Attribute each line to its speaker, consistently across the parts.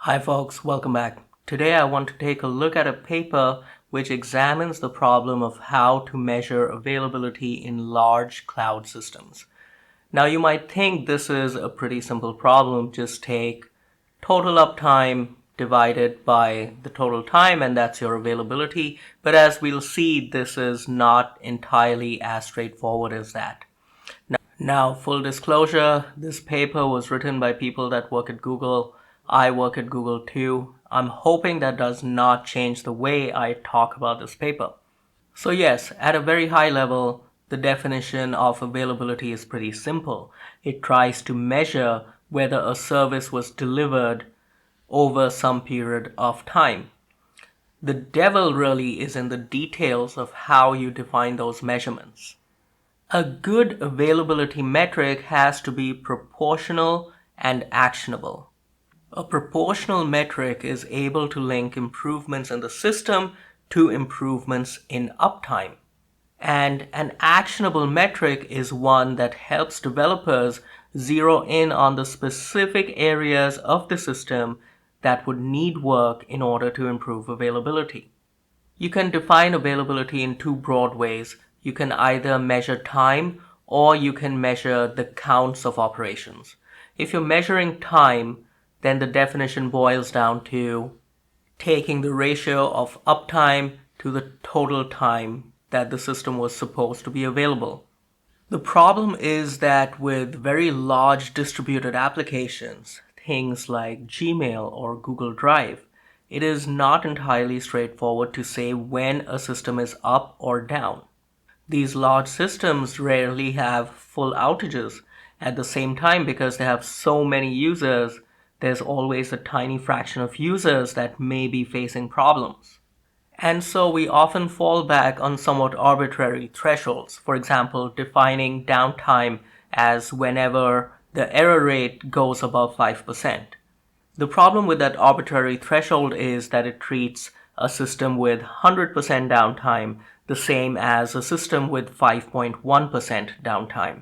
Speaker 1: Hi folks, welcome back. Today I want to take a look at a paper which examines the problem of how to measure availability in large cloud systems. Now you might think this is a pretty simple problem, just take total uptime divided by the total time and that's your availability, but as we'll see, this is not entirely as straightforward as that. Now, full disclosure, this paper was written by people that work at Google. I work at Google too. I'm hoping that does not change the way I talk about this paper. So yes, at a very high level, the definition of availability is pretty simple. It tries to measure whether a service was delivered over some period of time. The devil really is in the details of how you define those measurements. A good availability metric has to be proportional and actionable. A proportional metric is able to link improvements in the system to improvements in uptime. And an actionable metric is one that helps developers zero in on the specific areas of the system that would need work in order to improve availability. You can define availability in two broad ways. You can either measure time or you can measure the counts of operations. If you're measuring time, then the definition boils down to taking the ratio of uptime to the total time that the system was supposed to be available. The problem is that with very large distributed applications, things like Gmail or Google Drive, it is not entirely straightforward to say when a system is up or down. These large systems rarely have full outages at the same time because they have so many users. There's always a tiny fraction of users that may be facing problems. And so we often fall back on somewhat arbitrary thresholds. For example, defining downtime as whenever the error rate goes above 5%. The problem with that arbitrary threshold is that it treats a system with 100% downtime the same as a system with 5.1% downtime.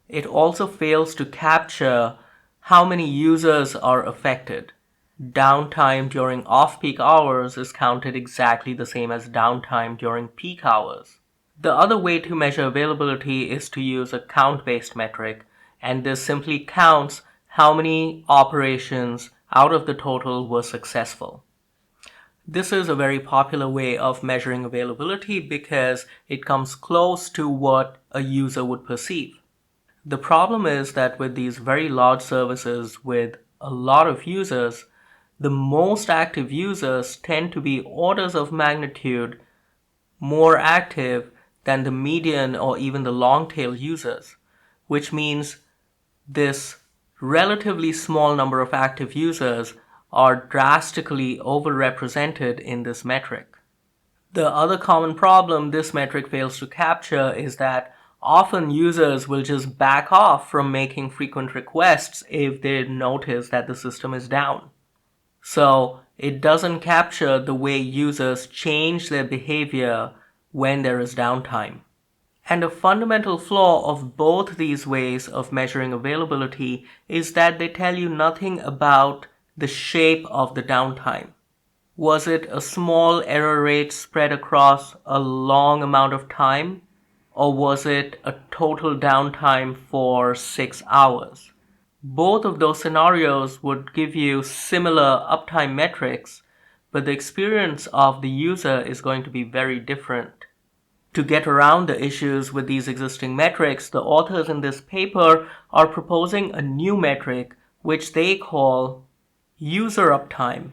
Speaker 1: It also fails to capture how many users are affected. Downtime during off-peak hours is counted exactly the same as downtime during peak hours. The other way to measure availability is to use a count-based metric, and this simply counts how many operations out of the total were successful. This is a very popular way of measuring availability because it comes close to what a user would perceive. The problem is that with these very large services with a lot of users, the most active users tend to be orders of magnitude more active than the median or even the long tail users, which means this relatively small number of active users are drastically overrepresented in this metric. The other common problem this metric fails to capture is that often users will just back off from making frequent requests if they notice that the system is down. So it doesn't capture the way users change their behavior when there is downtime. And a fundamental flaw of both these ways of measuring availability is that they tell you nothing about the shape of the downtime. Was it a small error rate spread across a long amount of time? Or was it a total downtime for 6 hours? Both of those scenarios would give you similar uptime metrics, but the experience of the user is going to be very different. To get around the issues with these existing metrics, the authors in this paper are proposing a new metric which they call user uptime,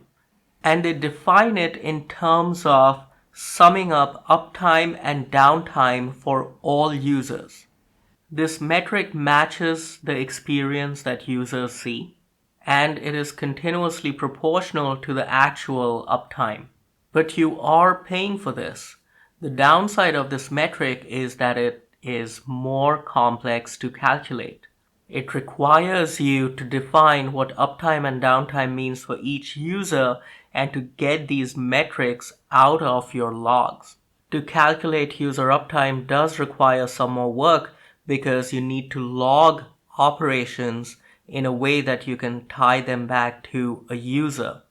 Speaker 1: and they define it in terms of summing up uptime and downtime for all users. This metric matches the experience that users see, and it is continuously proportional to the actual uptime. But you are paying for this. The downside of this metric is that it is more complex to calculate. It requires you to define what uptime and downtime means for each user and to get these metrics out of your logs. To calculate user uptime does require some more work because you need to log operations in a way that you can tie them back to a user.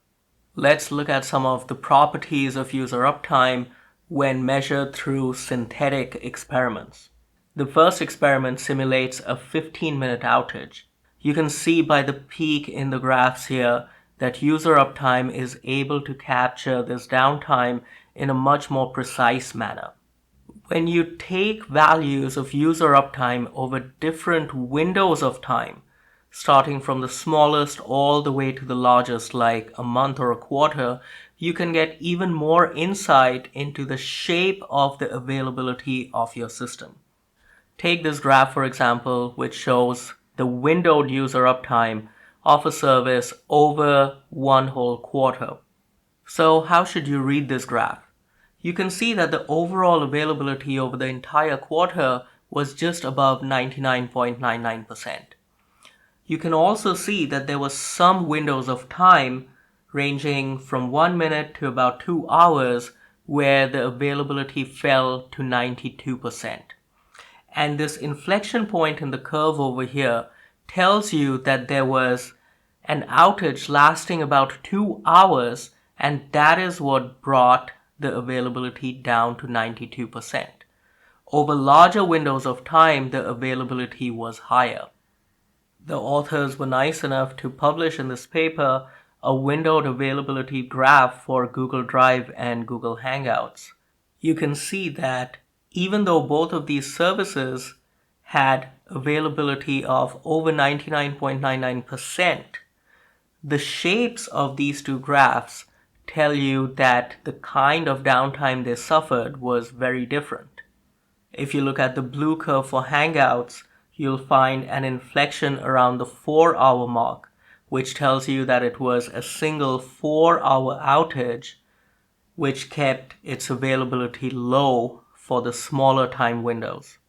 Speaker 1: Let's look at some of the properties of user uptime when measured through synthetic experiments. The first experiment simulates a 15-minute outage. You can see by the peak in the graphs here that user uptime is able to capture this downtime in a much more precise manner. When you take values of user uptime over different windows of time, starting from the smallest all the way to the largest, like a month or a quarter, you can get even more insight into the shape of the availability of your system. Take this graph, for example, which shows the windowed user uptime of a service over one whole quarter. So how should you read this graph? You can see that the overall availability over the entire quarter was just above 99.99%. You can also see that there were some windows of time ranging from 1 minute to about 2 hours where the availability fell to 92%. And this inflection point in the curve over here tells you that there was an outage lasting about 2 hours, and that is what brought the availability down to 92%. Over larger windows of time, the availability was higher. The authors were nice enough to publish in this paper a windowed availability graph for Google Drive and Google Hangouts. You can see that even though both of these services had availability of over 99.99%, the shapes of these two graphs tell you that the kind of downtime they suffered was very different. If you look at the blue curve for Hangouts, you'll find an inflection around the 4-hour mark, which tells you that it was a single 4-hour outage which kept its availability low for the smaller time windows.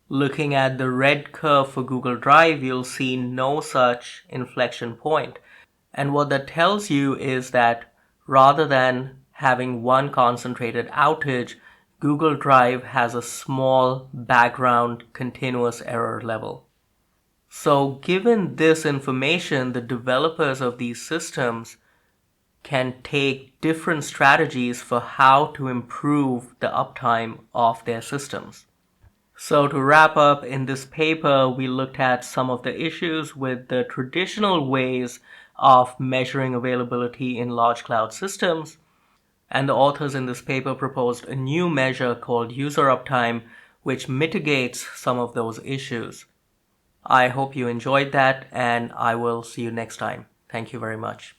Speaker 1: Looking at the red curve for Google Drive, you'll see no such inflection point. And what that tells you is that rather than having one concentrated outage, Google Drive has a small background continuous error level. So given this information, the developers of these systems can take different strategies for how to improve the uptime of their systems. So to wrap up, in this paper, we looked at some of the issues with the traditional ways of measuring availability in large cloud systems. And the authors in this paper proposed a new measure called user uptime, which mitigates some of those issues. I hope you enjoyed that, and I will see you next time. Thank you very much.